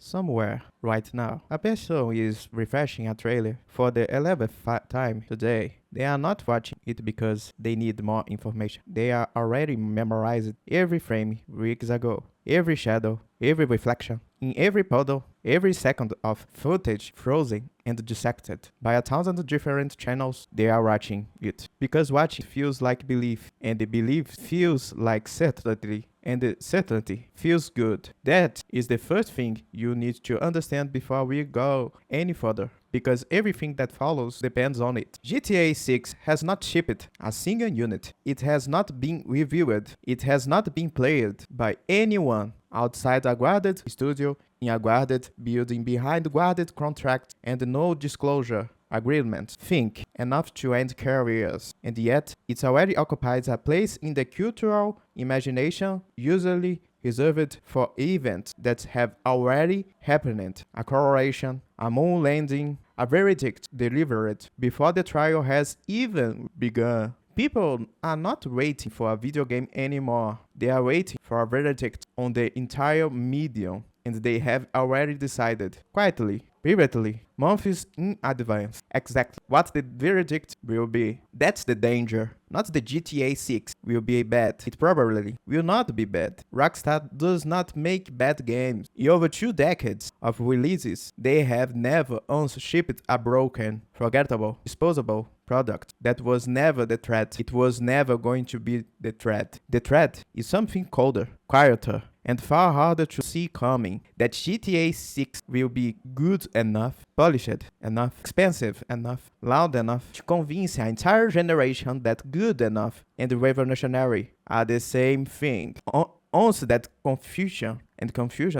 somewhere right now, a person is refreshing a trailer for the 11th time today. They are not watching it because they need more information. They are already memorized every frame weeks ago, every shadow, every reflection, in every puddle, every second of footage frozen and dissected by 1,000 different channels. They are watching it because watching feels like belief, and the belief feels like certainty, and the certainty feels good. That is the first thing you need to understand before we go any further, because everything that follows depends on it. GTA 6 has not shipped a single unit. It has not been reviewed. It has not been played by anyone outside a guarded studio, in a guarded building, behind guarded contract and no disclosure agreement. Think enough to end careers, and yet it already occupies a place in the cultural imagination, usually reserved for events that have already happened. A coronation, a moon landing, a verdict delivered before the trial has even begun. People are not waiting for a video game anymore. They are waiting for a verdict on the entire medium, and they have already decided, quietly, privately, months in advance, exactly what the verdict will be. That's the danger. Not the GTA 6 will be bad. It probably will not be bad. Rockstar does not make bad games. In over 2 decades of releases, they have never once shipped a broken, forgettable, disposable product. That was never the threat. It was never going to be the threat. The threat is something colder, quieter, and far harder to see coming. That GTA 6 will be good enough, polished enough, expensive enough, loud enough to convince an entire generation that good enough and revolutionary are the same thing. Once that confusion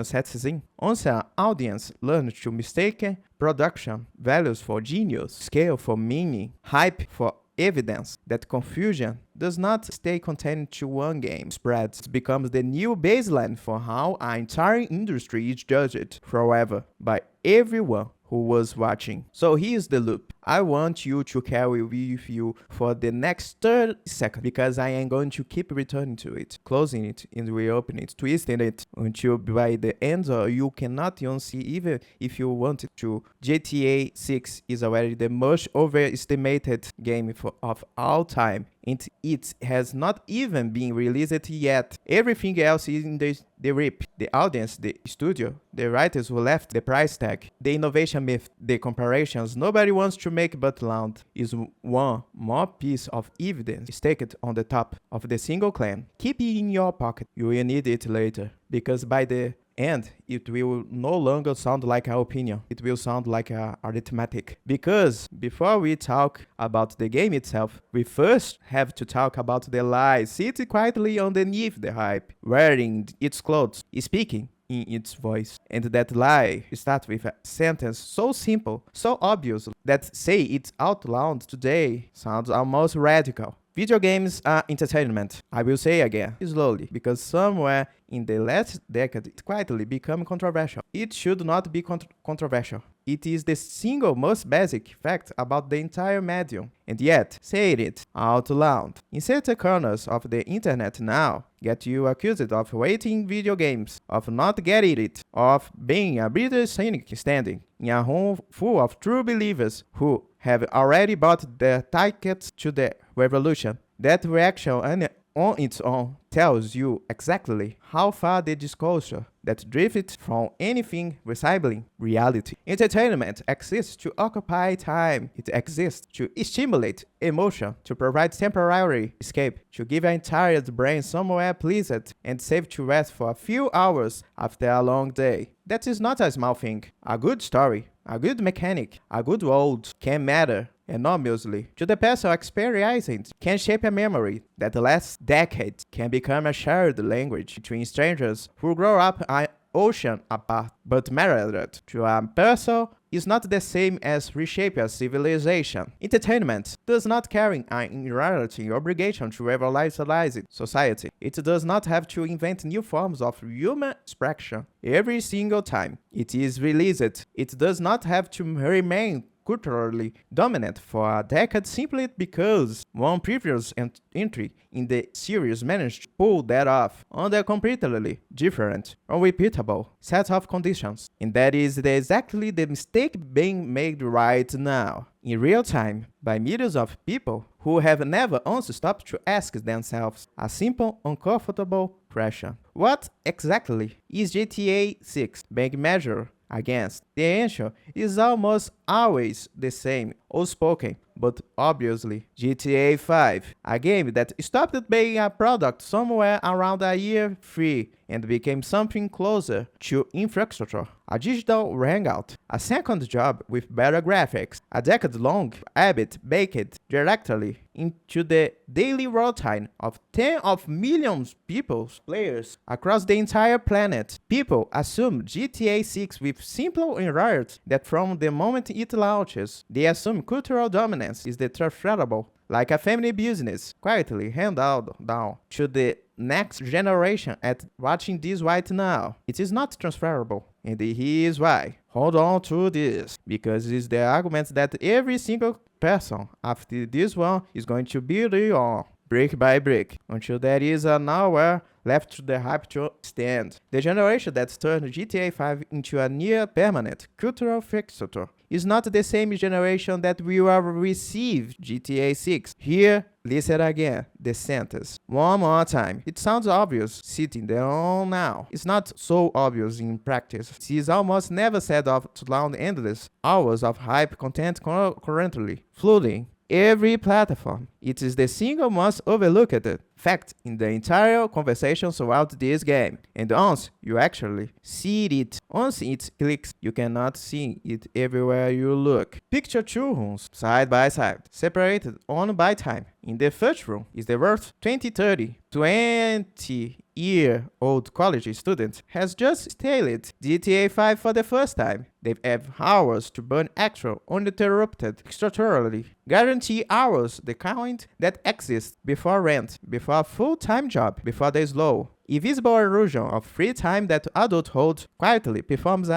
sets in, once an audience learns to mistake production values for genius, scale for meaning, hype for evidence, that confusion does not stay contained to one game, spreads, it becomes the new baseline for how an entire industry is judged forever by everyone who was watching. So here's the loop. I want you to carry with you for the next 30 seconds, because I am going to keep returning to it, closing it and reopening it, twisting it until by the end you cannot unsee even if you wanted to. GTA 6 is already the most overestimated game of all time, and it has not even been released yet. Everything else is in the rip. The audience, the studio, the writers who left, the price tag, the innovation myth, the comparisons nobody wants to make but loud, is one more piece of evidence staked on the top of the single claim. Keep it in your pocket. You will need it later, because by the end, it will no longer sound like an opinion. It will sound like a arithmetic. Because before we talk about the game itself, we first have to talk about the lies sitting quietly underneath the hype, wearing its clothes, speaking in its voice. And that lie starts with a sentence so simple, so obvious, that say it out loud today sounds almost radical. Video games are entertainment. I will say again, slowly, because somewhere in the last decade it quietly became controversial. It should not be controversial. It is the single most basic fact about the entire medium. And yet, saying it out loud in certain corners of the internet now get you accused of hating video games, of not getting it, of being a bitter cynic standing in a room full of true believers who have already bought their tickets to the revolution. That reaction on its own tells you exactly how far the disclosure that drifts from anything resembling reality. Entertainment exists to occupy time. It exists to stimulate emotion, to provide temporary escape, to give an tired brain somewhere pleasant and safe to rest for a few hours after a long day. That is not a small thing. A good story, a good mechanic, a good world can matter enormously to the person experiencing it, can shape a memory that lasts decades, can become a shared language between strangers who grow up an ocean apart. But married to a person is not the same as reshape a civilization. Entertainment does not carry an inherent obligation to revolutionize society. It does not have to invent new forms of human expression every single time it is released. It does not have to remain culturally dominant for a decade simply because one previous entry in the series managed to pull that off under a completely different, unrepeatable set of conditions. And that is exactly the mistake being made right now, in real time, by millions of people who have never once stopped to ask themselves a simple, uncomfortable question. What exactly is GTA 6 being measured against? The answer is almost always the same, unspoken, but obviously GTA 5, a game that stopped being a product somewhere around a year 3 and became something closer to infrastructure, a digital hangout, a second job with better graphics, a decade-long habit baked directly into the daily routine of tens of millions of players across the entire planet. People assume GTA 6 with simple inroads that from the moment it launches, they assume cultural dominance is the transferable, like a family business, quietly handed down to the next generation at watching this right now. It is not transferable, and here's why. Hold on to this, because it's the argument that every single person after this one is going to build on, brick by brick, until there is nowhere left to the hype to stand. The generation that turned GTA 5 into a near-permanent cultural fixture is not the same generation that will receive GTA 6. Here, listen again, the sentence. One more time. It sounds obvious sitting there on now. It's not so obvious in practice. It is almost never said of to loud endless hours of hype content currently flooding every platform. It is the single most overlooked fact in the entire conversation throughout this game. And once you actually see it, once it clicks, you cannot see it everywhere you look. Picture two rooms side by side, separated only by time. In the first room is the worth 20-year-old college student has just started GTA 5 for the first time. They have hours to burn actual, uninterrupted, extraterritorially guarantee hours, the kind that exists before rent, before a full-time job, before the slow, invisible erosion of free time that adulthood quietly performs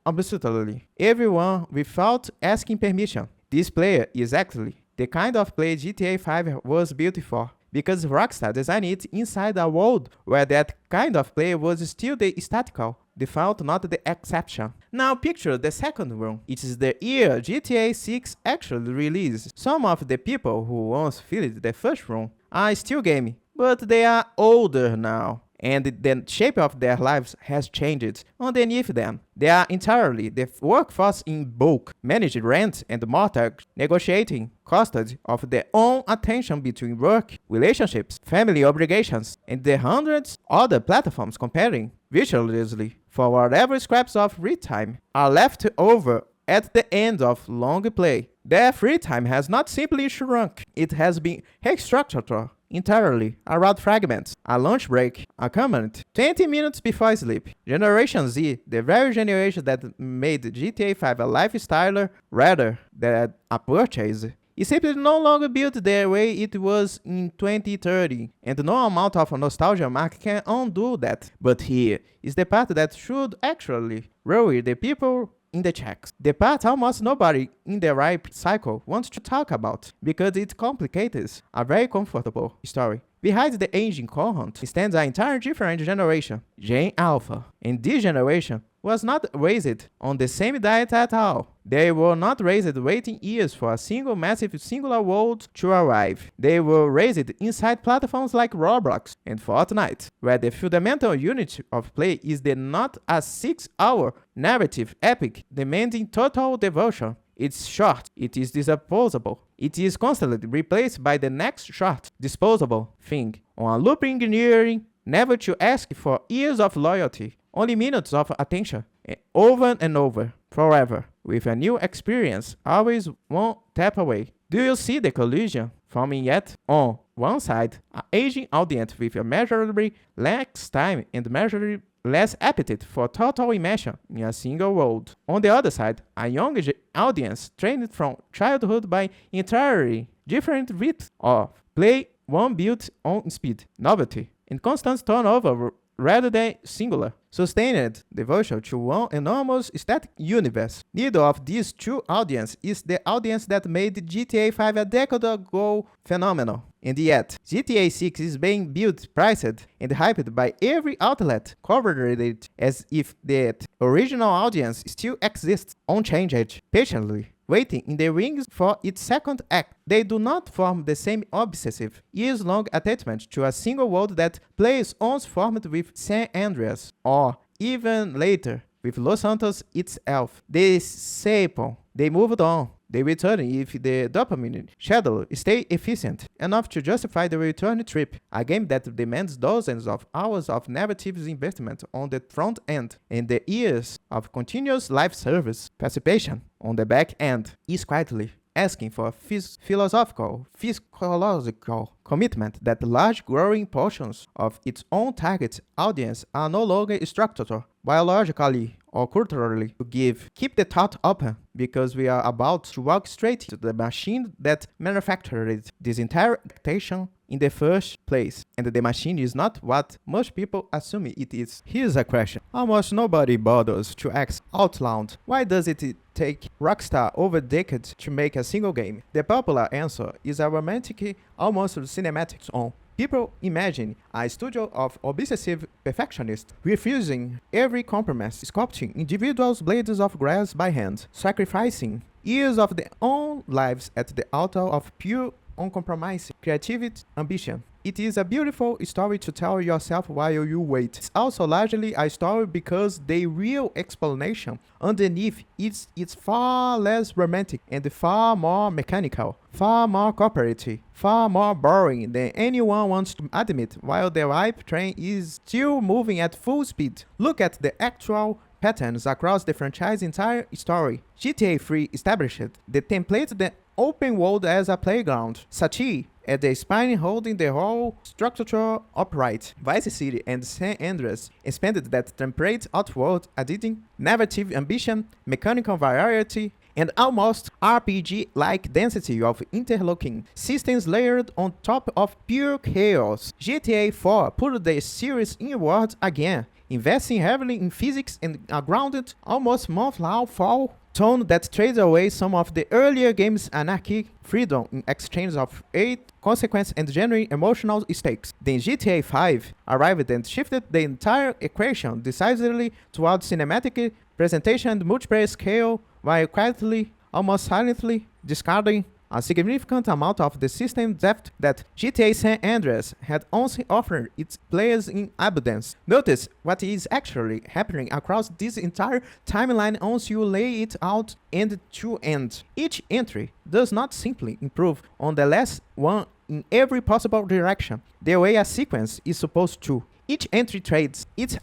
absolutely everyone without asking permission. This player is actually the kind of play GTA 5 was built for, because Rockstar designed it inside a world where that kind of play was still the statical default, not the exception. Now picture the second room. It is the year GTA 6 actually released. Some of the people who once filled the first room are still gaming, but they are older now, and the shape of their lives has changed underneath them. They are entirely the workforce in bulk, managing rent and mortgage, negotiating custody of their own attention between work, relationships, family obligations, and the hundreds other platforms comparing virtuously for whatever scraps of free time are left over at the end of long play. Their free time has not simply shrunk, it has been restructured entirely around fragments, a lunch break, a comment, 20 minutes before sleep. Generation Z, the very generation that made GTA 5 a lifestyle rather than a purchase, is simply no longer built the way it was in 2030, and no amount of nostalgia mark can undo that. But here is the part that should actually worry the people in the checks. The part almost nobody in the ripe cycle wants to talk about, because it complicates a very comfortable story. Behind the aging cohort stands an entire different generation, Gen Alpha, and this generation was not raised on the same diet at all. They were not raised waiting years for a single massive singular world to arrive. They were raised inside platforms like Roblox and Fortnite, where the fundamental unit of play is the not a 6-hour narrative epic demanding total devotion. It's short, it is disposable, it is constantly replaced by the next short, disposable thing, on a loop engineering, never to ask for years of loyalty, only minutes of attention, over and over, forever, with a new experience, always one tap away. Do you see the collision forming yet? On one side, an aging audience with a measurably less time and measurably less appetite for total immersion in a single world. On the other side, a young audience trained from childhood by entirely different rhythms of play, one built on speed, novelty, and constant turnover rather than singular, sustained devotion to one enormous static universe. Neither of these two audiences is the audience that made GTA 5 a decade ago phenomenal. And yet, GTA 6 is being built, priced, and hyped by every outlet, covered it as if that original audience still exists, unchanged, patiently waiting in the wings for its second act. They do not form the same obsessive, years-long attachment to a single world that players once formed with San Andreas, or even later, with Los Santos itself. They sample, they moved on. They return if the dopamine schedule stay efficient enough to justify the return trip, a game that demands dozens of hours of narrative investment on the front end and the years of continuous live service participation on the back end is quietly asking for a philosophical, physiological commitment that large growing portions of its own target audience are no longer structured biologically or culturally to give. Keep the thought open, because we are about to walk straight to the machine that manufactured this entire expectation in the first place, and the machine is not what most people assume it is. Here's a question almost nobody bothers to ask out loud: why does it take Rockstar over decades to make a single game? The popular answer is a romantic, almost cinematic tone. People imagine a studio of obsessive perfectionists refusing every compromise, sculpting individual blades of grass by hand, sacrificing years of their own lives at the altar of pure, uncompromising creativity, ambition. It is a beautiful story to tell yourself while you wait. It's also largely a story because the real explanation underneath is far less romantic and far more mechanical, far more cooperative, far more boring than anyone wants to admit, while the hype train is still moving at full speed. Look at the actual patterns across the franchise's entire story. GTA 3 established the template, the open world as a playground. Satie at the spine holding the whole structure upright. Vice City and San Andreas expanded that template outward, adding narrative ambition, mechanical variety, and almost RPG-like density of interlocking systems layered on top of pure chaos. GTA 4 put the series inward again, investing heavily in physics and a grounded, almost month-long fall tone that trades away some of the earlier game's anarchic freedom in exchange of aid, consequence, and genuine emotional stakes. Then GTA 5 arrived and shifted the entire equation decisively towards cinematic presentation and multiplayer scale, while quietly, almost silently, discarding a significant amount of the system depth that GTA San Andreas had once offered its players in abundance. Notice what is actually happening across this entire timeline once you lay it out end to end. Each entry does not simply improve on the last one in every possible direction, the way a sequence is supposed to. Each entry trades, it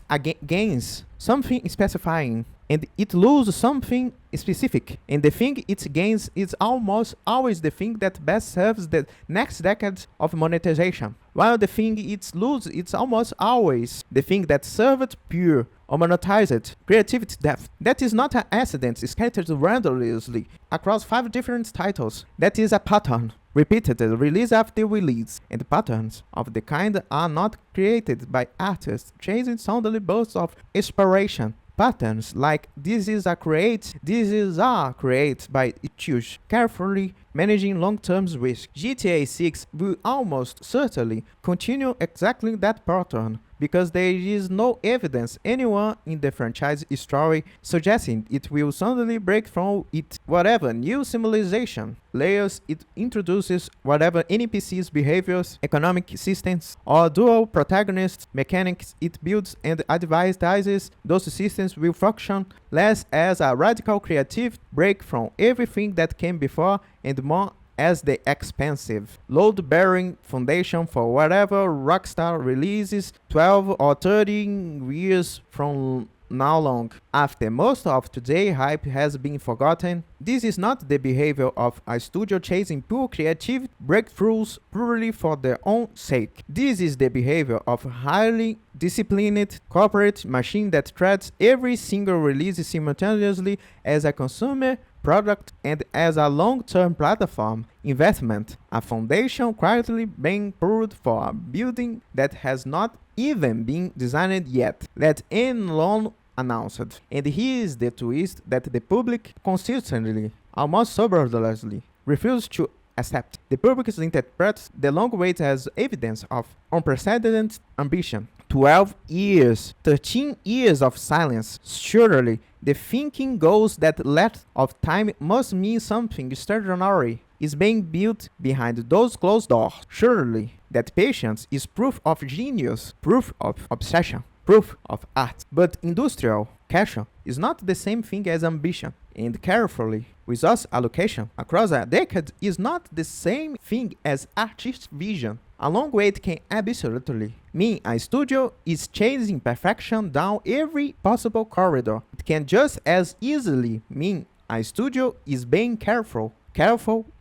gains something specifying, and it loses something specific, and the thing it gains is almost always the thing that best serves the next decade of monetization, while the thing it loses is almost always the thing that served pure or monetized creativity depth. That is not an accident scattered randomly across 5 different titles. That is a pattern, repeated release after release, and patterns of the kind are not created by artists chasing soundly bursts of inspiration. Patterns like this is a create by choose carefully managing long-term risk. GTA 6 will almost certainly continue exactly that pattern, because there is no evidence anywhere in the franchise story suggesting it will suddenly break from it. Whatever new civilization layers it introduces, whatever NPCs behaviors, economic systems, or dual protagonist mechanics it builds and advertises, those systems will function less as a radical creative break from everything that came before and more as the expensive, load-bearing foundation for whatever Rockstar releases 12 or 13 years from now long. After most of today's hype has been forgotten, this is not the behavior of a studio chasing pure creative breakthroughs purely for their own sake. This is the behavior of a highly disciplined corporate machine that treats every single release simultaneously as a consumer product and as a long-term platform investment, a foundation quietly being poured for a building that has not even been designed yet, let alone announced. And here is the twist that the public consistently, almost stubbornly, refused to accept. The public interprets the long wait as evidence of unprecedented ambition. 12 years, 13 years of silence. Surely, the thinking goes that length of time must mean something extraordinary is being built behind those closed doors. Surely, that patience is proof of genius, proof of obsession, proof of art. But industrial passion is not the same thing as ambition, and carefully resource allocation across a decade is not the same thing as artist's vision. A long wait can absolutely mean a studio is chasing perfection down every possible corridor. It can just as easily mean a studio is being careful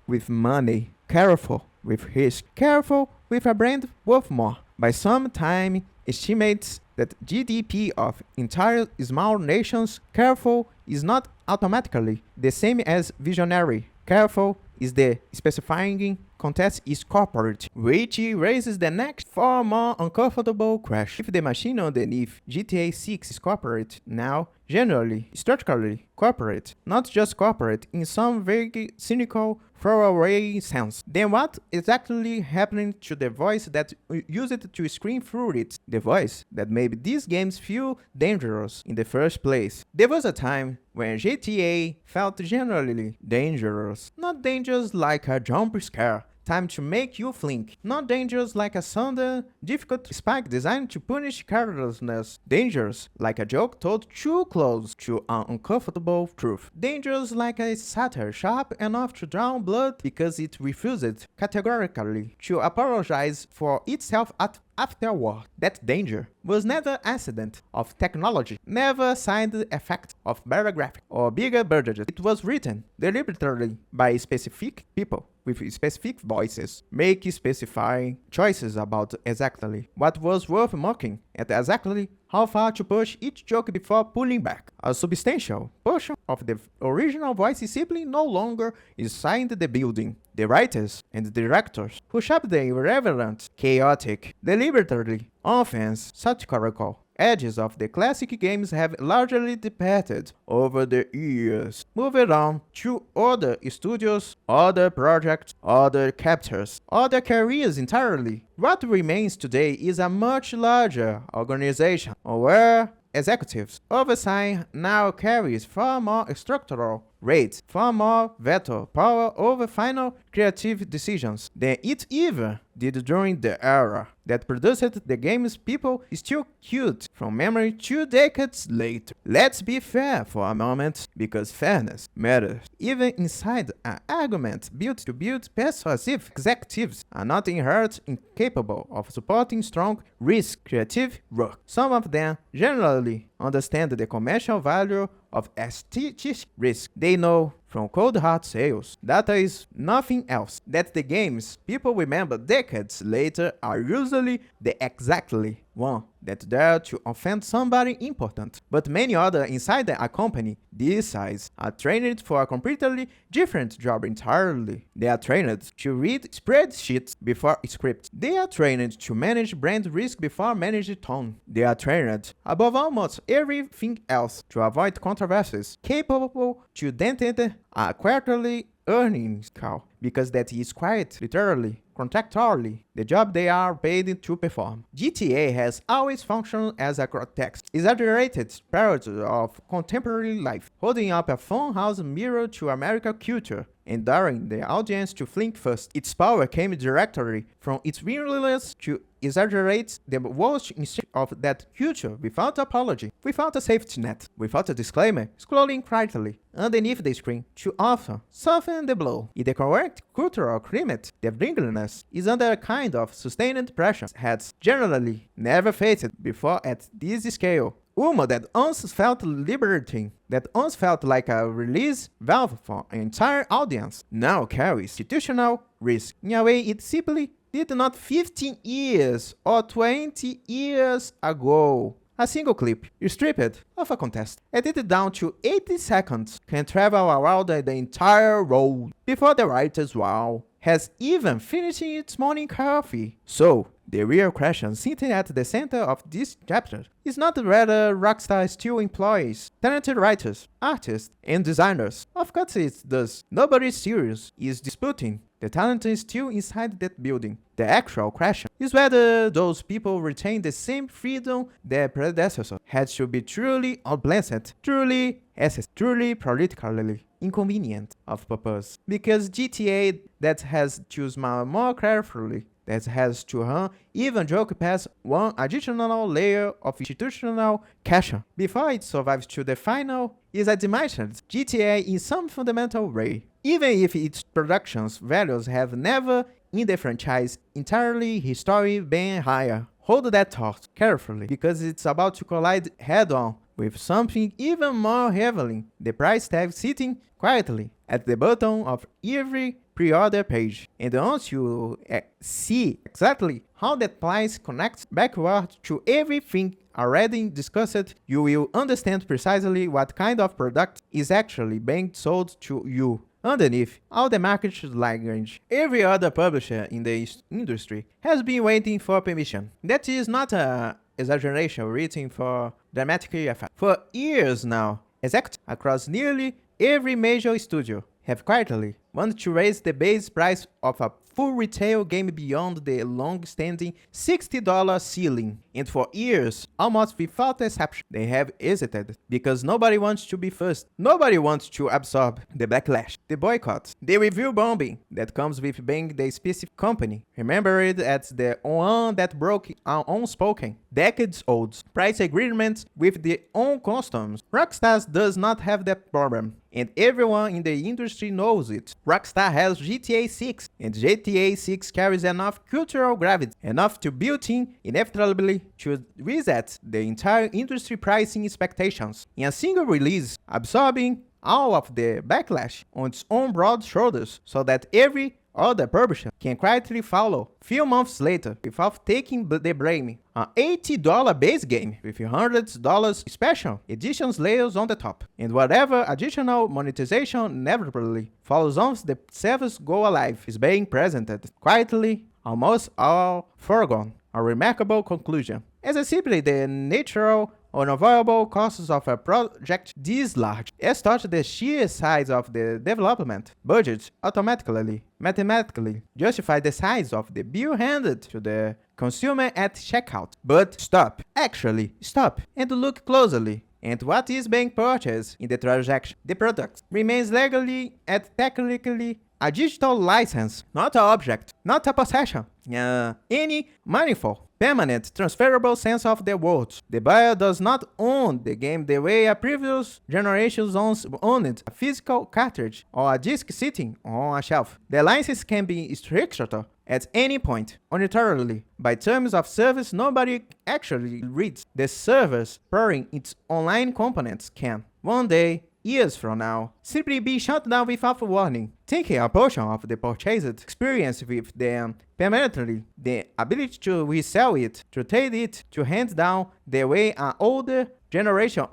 with money, careful with risk, careful with a brand worth more. By some time estimates that GDP of entire small nations, careful is not automatically the same as visionary. Careful is the specifying contest is corporate, which raises the next far more uncomfortable question. If the machine underneath GTA 6 is corporate now, generally, structurally corporate, not just corporate in some vague, cynical, throwaway sense, then what exactly happened to the voice that used it to scream through it? The voice that made these games feel dangerous in the first place. There was a time when GTA felt generally dangerous, not dangerous like a jump scare, time to make you think, not dangerous like a sudden, difficult spike designed to punish carelessness, dangerous like a joke told too close to an uncomfortable truth, dangerous like a satire sharp enough to draw blood because it refused categorically to apologize for itself afterward. That danger was never accident of technology, never side effect of better graphics or bigger budgets. It was written deliberately by specific people with specific voices, make specifying choices about exactly what was worth mocking and exactly how far to push each joke before pulling back. A substantial portion of the original voice simply no longer inside the building. The writers and directors who shaped the irreverent, chaotic, deliberately offense, satirical edges of the classic games have largely departed over the years, moving on to other studios, other projects, other chapters, other careers entirely. What remains today is a much larger organization where executives oversight now carries far more structural weight, far more veto power over final creative decisions than it ever did during the era that produced the games people still quote from memory 2 decades later. Let's be fair for a moment, because fairness matters. Even inside an argument built to build persuasive executives are not inherently incapable of supporting strong risk creative work. Some of them generally understand the commercial value of aesthetic risk. They know from cold hard sales, data is nothing else, that the games people remember decades later are usually the exactly one that dare to offend somebody important. But many other inside a company this size are trained for a completely different job entirely. They are trained to read spreadsheets before scripts. They are trained to manage brand risk before manage tone. They are trained above almost everything else to avoid controversies, capable to dentate a quarterly earnings call, because that is quite literally, contractually, the job they are paid to perform. GTA has always functioned as a grotesque, exaggerated parody of contemporary life, holding up a funhouse mirror to American culture, and daring the audience to think first. Its power came directly from its willingness to exaggerate the worst instinct of that culture without apology, without a safety net, without a disclaimer, scrolling quietly underneath the screen to often soften the blow. In the correct cultural climate, the wrinkliness is under a kind of sustained pressure has generally never faced before at this scale. Humor that once felt liberating, that once felt like a release valve for an entire audience, now carries institutional risk in a way it simply did not 15 years or 20 years ago. A single clip, stripped of a contest, edited down to 80 seconds, can travel around the entire road before the writer's wow has even finished its morning coffee. So, The real question sitting at the center of this chapter is not whether Rockstar still employs talented writers, artists, and designers. Of course it does. Nobody serious is disputing the talent is still inside that building. The actual question is whether those people retain the same freedom their predecessors had to be truly unpleasant, truly essence, truly politically inconvenient of purpose. Because GTA that has choose more carefully, that has to even joke past one additional layer of institutional caution before it survives to the final is admitted GTA in some fundamental way. Even if its production's values have never in the franchise entirely history been higher. Hold that thought carefully because it's about to collide head-on with something even more heavily, the price tag sitting quietly at the bottom of every pre-order page. And once you see exactly how that price connects backward to everything already discussed, you will understand precisely what kind of product is actually being sold to you. Underneath all the market language, every other publisher in the industry has been waiting for permission. That is not an exaggeration written for dramatic effect. For years now, executives across nearly every major studio have quietly wanted to raise the base price of a full retail game beyond the long-standing $60 ceiling. And for years, almost without exception, they have hesitated because nobody wants to be first. Nobody wants to absorb the backlash, the boycott, the review bombing that comes with being the specific company. Remember it as the one that broke our unspoken, decades-old price agreement with their own customs. Rockstar does not have that problem, and everyone in the industry knows it. Rockstar has GTA 6, and GTA 6 carries enough cultural gravity, enough to build in inevitably to reset the entire industry pricing expectations in a single release, absorbing all of the backlash on its own broad shoulders so that every other publisher can quietly follow. Few months later, without taking the blame, an $80 base game with $100 special editions layers on the top, and whatever additional monetization inevitably follows once the service go live is being presented quietly, almost all foregone. A remarkable conclusion. As simply the natural unavoidable costs of a project this large, as such the sheer size of the development budget automatically, mathematically justify the size of the bill handed to the consumer at checkout. But stop, actually stop, and look closely at what is being purchased in the transaction. The product remains legally and technically a digital license, not an object, not a possession, any meaningful, permanent, transferable sense of the words. The buyer does not own the game the way a previous generation owned a physical cartridge or a disc sitting on a shelf. The license can be restricted at any point, unilaterally, by terms of service nobody actually reads. The servers powering its online components can, one day, years from now, simply be shut down without warning, taking a portion of the purchased experience with them permanently, the ability to resell it, to trade it, to hand down the way an older generation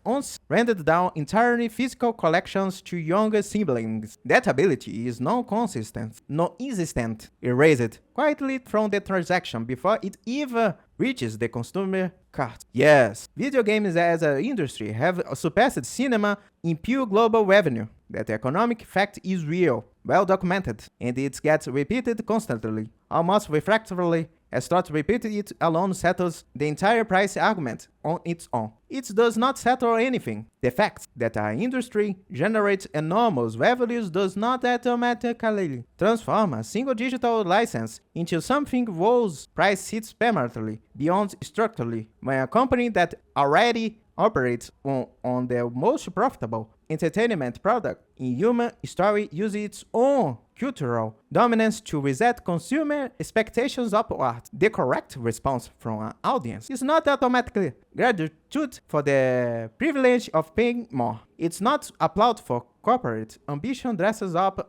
once rendered down entirely physical collections to younger siblings. That ability is non-existent, erased quietly from the transaction before it even reaches the consumer cart. Yes, video games as an industry have surpassed cinema in pure global revenue. That economic fact is real, well documented, and it gets repeated constantly, almost reflexively, as thought repeating it alone settles the entire price argument on its own. It does not settle anything. The fact that our industry generates enormous revenues does not automatically transform a single digital license into something whose price sits permanently beyond structurally when a company that already operates on the most profitable entertainment product in human history uses its own cultural dominance to reset consumer expectations upward. The correct response from an audience is not automatically gratitude for the privilege of paying more. It's not applaud for corporate ambition dresses up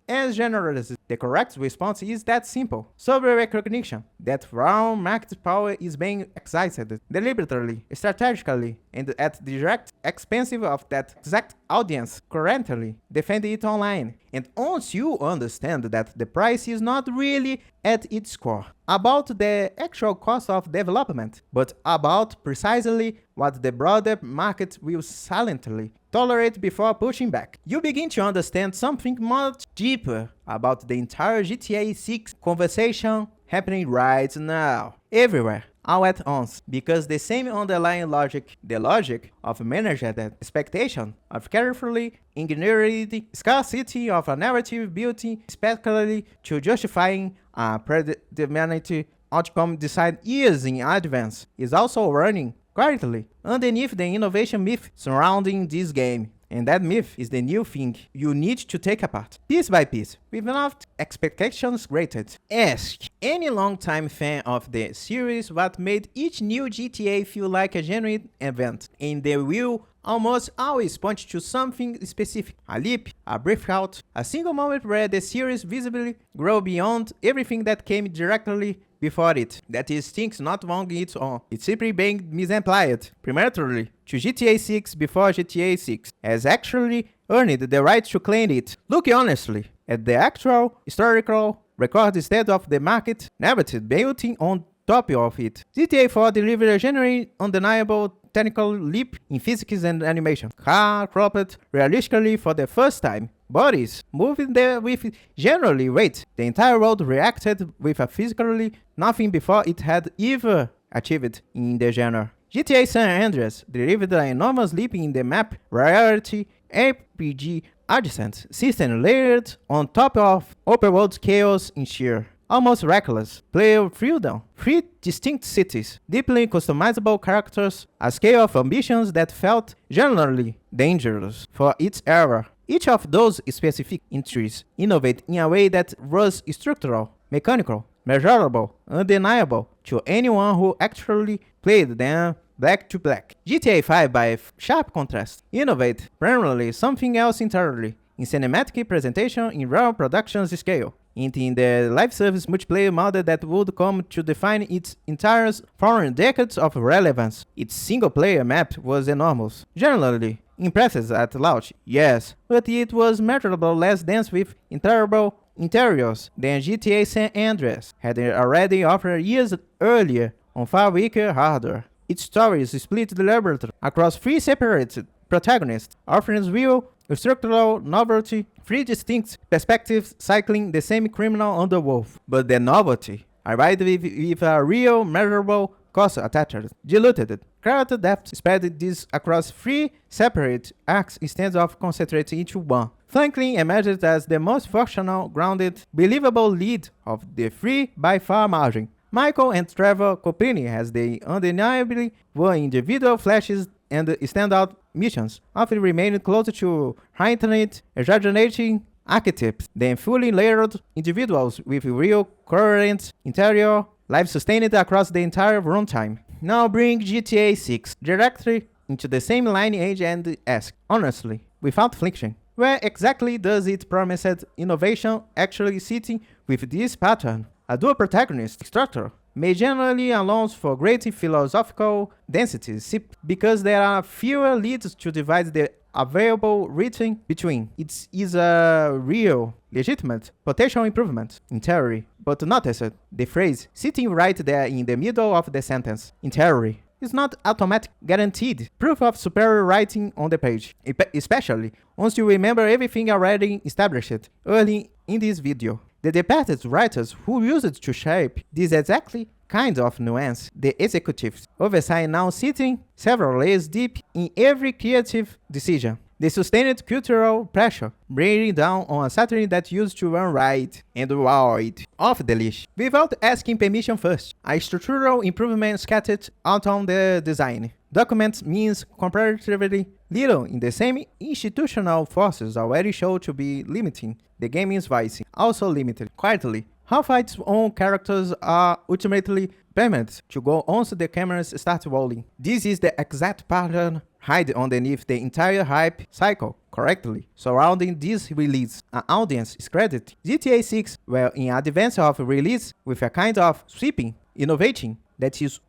as generous. The correct response is that simple. Sober recognition that raw market power is being exercised deliberately, strategically, and at direct expense of that exact audience currently defend it online. And once you understand that the price is not really at its core about the actual cost of development, but about precisely what the broader market will silently tolerate before pushing back, you begin to understand something much deeper about the entire GTA 6 conversation happening right now, everywhere, all at once, because the same underlying logic, the logic of managed expectation, of carefully engineered scarcity of a narrative built specifically to justifying a predetermined outcome decided years in advance, is also running quietly underneath the innovation myth surrounding this game. And that myth is the new thing you need to take apart, piece by piece, without expectations granted. Ask any longtime fan of the series what made each new GTA feel like a genuine event, and they will almost always point to something specific. A leap, a breakout, a single moment where the series visibly grew beyond everything that came directly before it. That is things not wrong its own. It's simply being misapplied, prematurely, to GTA 6 before GTA 6 has actually earned the right to claim it. Look honestly at the actual historical record instead of the market narrative built on top of it. GTA 4 delivered a genuine, undeniable technical leap in physics and animation. Car cropped realistically for the first time. Bodies moving there with generally weight. The entire world reacted with a physically nothing before it had ever achieved in the genre. GTA San Andreas delivered an enormous leap in the map variety, RPG adjacent system layered on top of open world chaos in sheer, almost reckless player freedom. 3 distinct cities, deeply customizable characters, a scale of ambitions that felt genuinely dangerous for its era. Each of those specific entries innovate in a way that was structural, mechanical, measurable, undeniable to anyone who actually played them back to back. GTA 5, by sharp contrast, innovate primarily something else entirely, in cinematic presentation in raw productions scale, and in the live service multiplayer model that would come to define its entire foreign decades of relevance. Its single-player map was enormous, generally impressive at launch, yes, but it was measurable less dense with terrible interiors than GTA San Andreas had already offered years earlier on far weaker hardware. Its story is split deliberately across 3 separate protagonists, offering real structural novelty, 3 distinct perspectives cycling the same criminal underworld. But the novelty arrived with a real measurable cost attached, diluted character depth spread this across 3 separate arcs instead of concentrating into one. Franklin emerged as the most functional, grounded, believable lead of the 3 by far margin. Michael and Trevor Copini as the undeniably were individual flashes and standout missions, often remaining closer to heightened, exaggerating archetypes than fully layered individuals with real coherent interior life sustained across the entire runtime. Now bring GTA 6 directly into the same lineage and ask, honestly, without flinching, where exactly does its promised innovation actually sit with this pattern? A dual protagonist structure may generally allow for great philosophical densities because there are fewer leads to divide the available written between. It is a real, legitimate, potential improvement, in theory, but notice the phrase sitting right there in the middle of the sentence, in theory, is not automatic guaranteed proof of superior writing on the page, especially once you remember everything already established early in this video. The departed writers who used it to shape this exactly kind of nuance, the executives, oversight now sitting several layers deep in every creative decision. The sustained cultural pressure bringing down on a Saturn that used to run right and wide off the leash without asking permission first. A structural improvement scattered out on the design. Documents means comparatively little in the same institutional forces already show to be limiting the game's voice, also limited quietly. Half its own characters are ultimately permanent to go once the cameras start rolling. This is the exact pattern hide underneath the entire hype cycle correctly surrounding this release. An audience is credited GTA 6 well in advance of release with a kind of sweeping innovating that is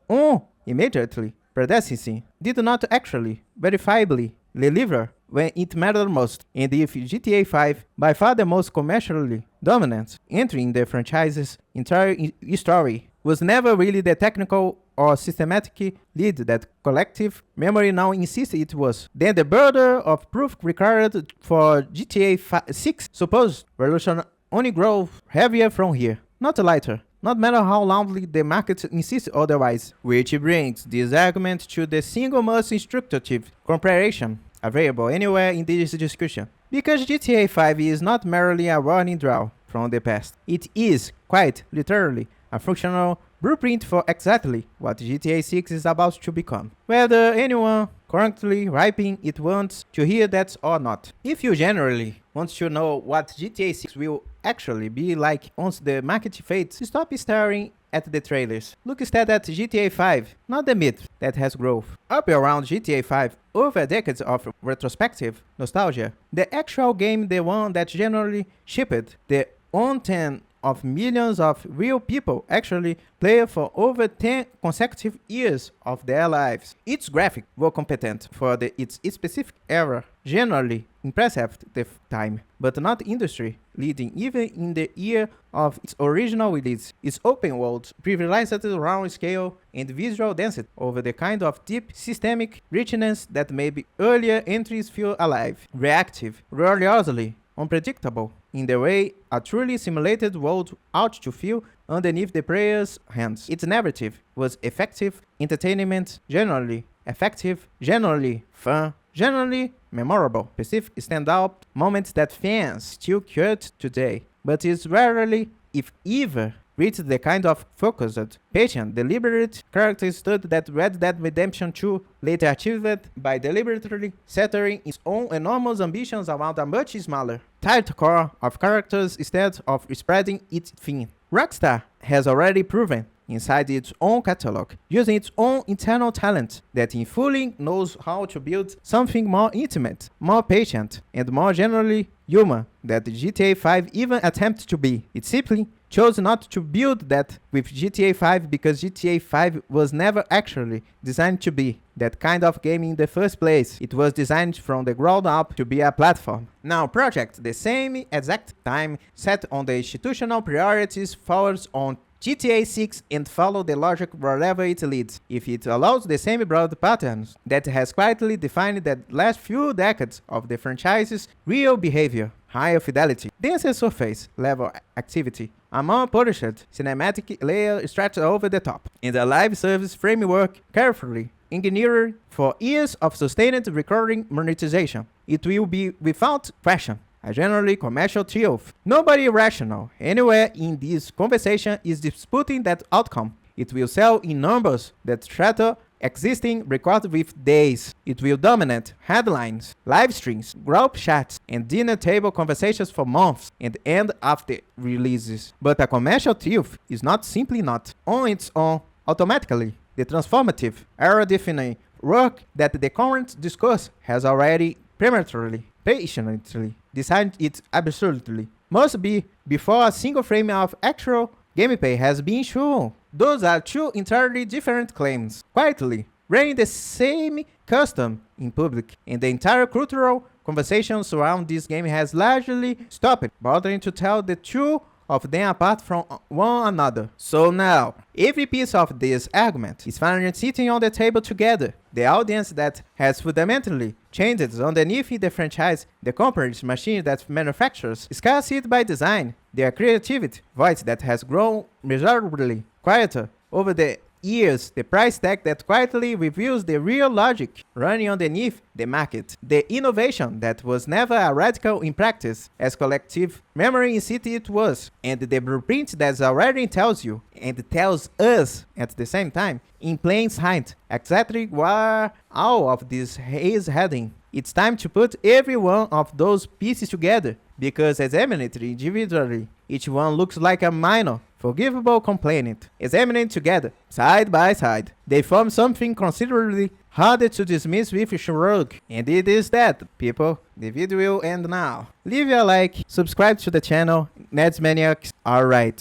immediately predecessing did not actually verifiably deliver when it mattered most, and if GTA 5, by far the most commercially dominant entry in the franchise's entire story, was never really the technical or systematic lead that collective memory now insists it was, then the burden of proof required for GTA 6 supposed revolution only grow heavier from here, not lighter. Not matter how loudly the market insists otherwise, which brings this argument to the single most instructive comparison available anywhere in this discussion. Because GTA 5 is not merely a warning draw from the past, it is, quite literally, a functional blueprint for exactly what GTA 6 is about to become. Whether anyone currently writing it wants to hear that or not. If you generally want to know what GTA 6 will actually be like once the market fades, stop staring at the trailers. Look instead at GTA 5, not the myth that has growth. Up around GTA 5, over decades of retrospective nostalgia, the actual game, the one that generally shipped the content of millions of real people actually play for over 10 consecutive years of their lives. Its graphics were competent for its specific era, generally impressive at the time, but not industry leading even in the year of its original release. Its open world privileged round scale and visual density over the kind of deep systemic richness that made earlier entries feel alive, reactive, rarely unpredictable in the way a truly simulated world ought to feel underneath the player's hands. Its narrative was effective entertainment, generally effective, generally fun, generally memorable, specific standout moments that fans still quote today, but is rarely, if ever, reached the kind of focused, patient, deliberate character study that Red Dead Redemption 2 later achieved by deliberately centering its own enormous ambitions around a much smaller, tight core of characters instead of spreading its thin. Rockstar has already proven inside its own catalog, using its own internal talent, that it fully knows how to build something more intimate, more patient, and more generally human than GTA 5 even attempts to be. It simply chose not to build that with GTA 5 because GTA 5 was never actually designed to be that kind of game in the first place. It was designed from the ground up to be a platform. Now project the same exact time set on the institutional priorities forwards on GTA 6 and follow the logic wherever it leads, if it allows the same broad patterns that has quietly defined the last few decades of the franchise's real behavior. Higher fidelity, denser surface level activity, a more polished cinematic layer stretched over the top, and a live service framework carefully engineered for years of sustained recurring monetization. It will be, without question, a generally commercial triumph. Nobody rational anywhere in this conversation is disputing that outcome. It will sell in numbers that shatter existing records with days. It will dominate headlines, live streams, group chats, and dinner table conversations for months and end after releases. But a commercial triumph is not simply not, on its own, automatically, the transformative, era-defining work that the current discourse has already prematurely, patiently decided it absolutely must be before a single frame of actual gameplay has been shown. Those are two entirely different claims, quietly reigning the same custom in public, and the entire cultural conversation surrounding this game has largely stopped bothering to tell the two of them apart from one another. So now, every piece of this argument is finally sitting on the table together. The audience that has fundamentally changed underneath the franchise, the company's machine that manufactures, scarcity by design, their creativity, voice that has grown measurably quieter over the years, the price tag that quietly reveals the real logic running underneath the market, the innovation that was never a radical in practice as collective memory in city it was, and the blueprint that already tells you and tells us at the same time in plain sight exactly where all of this is heading. It's time to put every one of those pieces together, because examined individually, each one looks like a minor, forgivable complaint. Examined together, side by side, they form something considerably harder to dismiss with a shrug. And it is that, people. The video will end now. Leave a like, subscribe to the channel. Nerds Maniacs, alright.